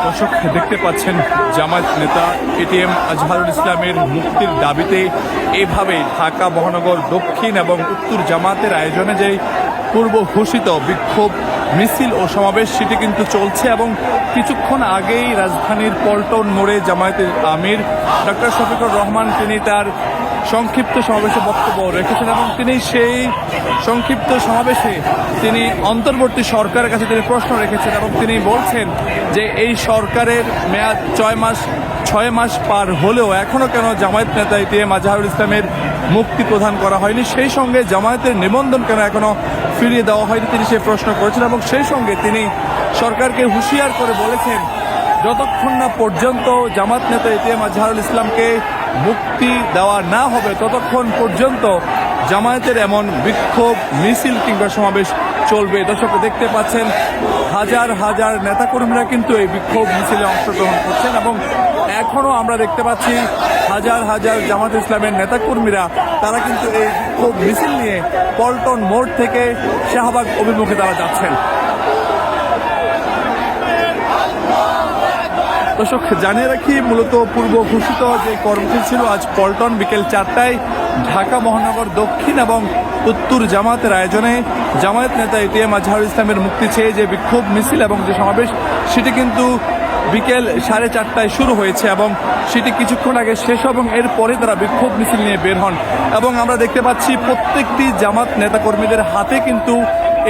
দর্শক দেখতে পাচ্ছেন জামায়াত নেতা এটিএম আজহারুল ইসলামের মুক্তির দাবিতে এভাবে ঢাকা মহানগর দক্ষিণ এবং উত্তর জামাতের আয়োজনে যে পূর্ব ঘোষিত বিক্ষোভ মিছিল ও সমাবেশ সেটি কিন্তু চলছে এবং কিছুক্ষণ আগেই রাজধানীর পল্টন মোড়ে জামায়াতের আমির ডক্টর শফিকুর রহমান তিনি তার সংক্ষিপ্ত সমাবেশে বক্তব্য রেখেছেন এবং তিনি সেই সংক্ষিপ্ত সমাবেশে তিনি অন্তর্বর্তী সরকারের কাছে তিনি প্রশ্ন রেখেছেন এবং তিনি বলছেন যে এই সরকারের মেয়াদ 6 মাস পার হলেও এখনও কেন জামায়াত নেতা এটিএম আজহারুল ইসলামের মুক্তি প্রদান করা হয়নি, সেই সঙ্গে জামায়াতের নিবন্ধন কেন এখনও ফিরিয়ে দেওয়া হয়নি তিনি সেই প্রশ্ন করেছেন এবং সেই সঙ্গে তিনি সরকারকে হুঁশিয়ার করে বলেছেন যতক্ষণ না পর্যন্ত জামাত নেতা এটিএম আজহারুল ইসলামকে মুক্তি দেওয়া না হবে ততক্ষণ পর্যন্ত জামায়াতের এমন বিক্ষোভ মিছিল কিংবা সমাবেশ চলবে। দর্শক দেখতে পাচ্ছেন হাজার হাজার নেতাকর্মীরা কিন্তু এই বিক্ষোভ মিছিলে অংশগ্রহণ করছেন এবং এখনও আমরা দেখতে পাচ্ছি হাজার হাজার জামাত ইসলামের নেতাকর্মীরা তারা কিন্তু এই বিক্ষোভ মিছিল নিয়ে পল্টন মোড় থেকে শাহবাগ অভিমুখে তারা যাচ্ছেন। দর্শক জানিয়ে রাখি মূলত পূর্ব ঘোষিত যে কর্মসূচি ছিল আজ পল্টন বিকেল 4টায় ঢাকা মহানগর দক্ষিণ এবং উত্তর জামাতের আয়োজনে জামায়াত নেতা এটিএম আজহারুল ইসলামের মুক্তি চেয়ে যে বিক্ষোভ মিছিল এবং যে সমাবেশ সেটি কিন্তু বিকেল 4:30টায় শুরু হয়েছে এবং সেটি কিছুক্ষণ আগে শেষ এবং এরপরে তারা বিক্ষোভ মিছিল নিয়ে বের হন এবং আমরা দেখতে পাচ্ছি প্রত্যেকটি জামাত নেতাকর্মীদের হাতে কিন্তু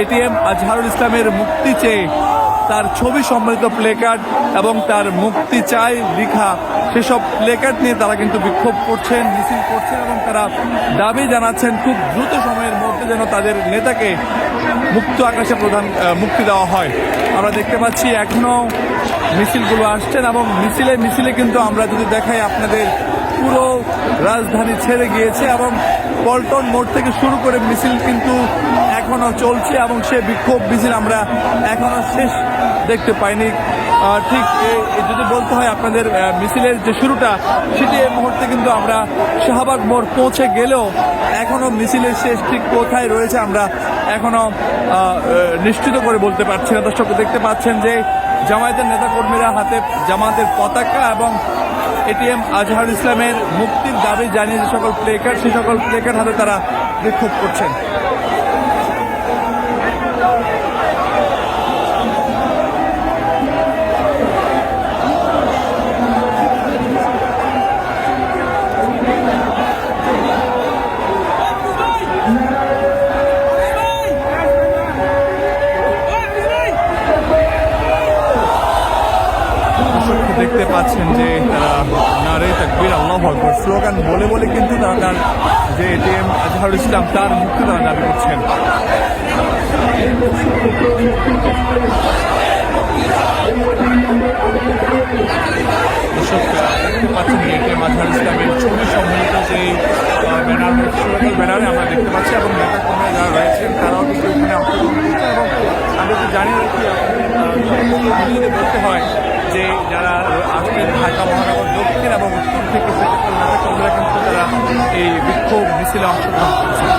এটিএম আজহারুল ইসলামের মুক্তি চেয়ে তার ছবি সম্বলিত প্লেকার্ড এবং তার মুক্তি চাই লেখা সেসব প্লেকার্ড নিয়ে তারা কিন্তু বিক্ষোভ করছেন, মিছিল করছেন এবং তারা দাবি জানাচ্ছেন খুব দ্রুত সময়ের মধ্যে যেন তাদের নেতাকে মুক্ত আকাশে মুক্তি দেওয়া হয়। আমরা দেখতে পাচ্ছি এখনও মিছিলগুলো আসছেন এবং মিছিলে কিন্তু আমরা যদি দেখাই আপনাদের পুরো রাজধানী ছেড়ে গিয়েছে এবং পল্টন মোড় থেকে শুরু করে মিছিল কিন্তু এখনও চলছে এবং সে বিক্ষোভ মিছিল আমরা এখনও শেষ দেখতে পাইনি। ঠিক যদি বলতে হয় আপনাদের মিছিলের যে শুরুটা সেটি এই মুহূর্তে কিন্তু আমরা শাহবাগ মোড় পৌঁছে গেলেও এখনও মিছিলের শেষ ঠিক কোথায় রয়েছে আমরা এখনও নিশ্চিত করে বলতে পারছি না। দর্শক দেখতে পাচ্ছেন যে জামায়াতের নেতাকর্মীরা হাতে জামায়াতের পতাকা এবং এটিএম আজহারুল ইসলামের মুক্তির দাবি জানিয়ে যে সকল প্লেকার্ড সেই সকল প্লেকার্ড হাতে তারা বিক্ষোভ করছেন। দেখতে পাচ্ছেন যে তারা নারে তাকবীর আল্লাহু আকবার স্লোগান বলে বলে কিন্তু তারা তার যে এটিএম আজহারুল ইসলাম তার মুক্তি তারা দাবি করছেন। দর্শক দেখতে পাচ্ছেন এটিএম আজহারুল ইসলামের ছবি সম্বলিত যে ব্যানারে আমরা দেখতে পাচ্ছি এবং নেতাকর্মীরা যারা রয়েছেন তারাও কিন্তু এখানে অংশগ্রহণ করছেন এবং আমাদেরকে জানিয়ে রাখি বলতে হয় যে যারা আসছেন ঢাকা মহানগর দক্ষিণ এবং উত্তর থেকে নেতাকর্মীরা কিন্তু তারা এই বিক্ষোভ মিছিলে অংশগ্রহণ করছেন।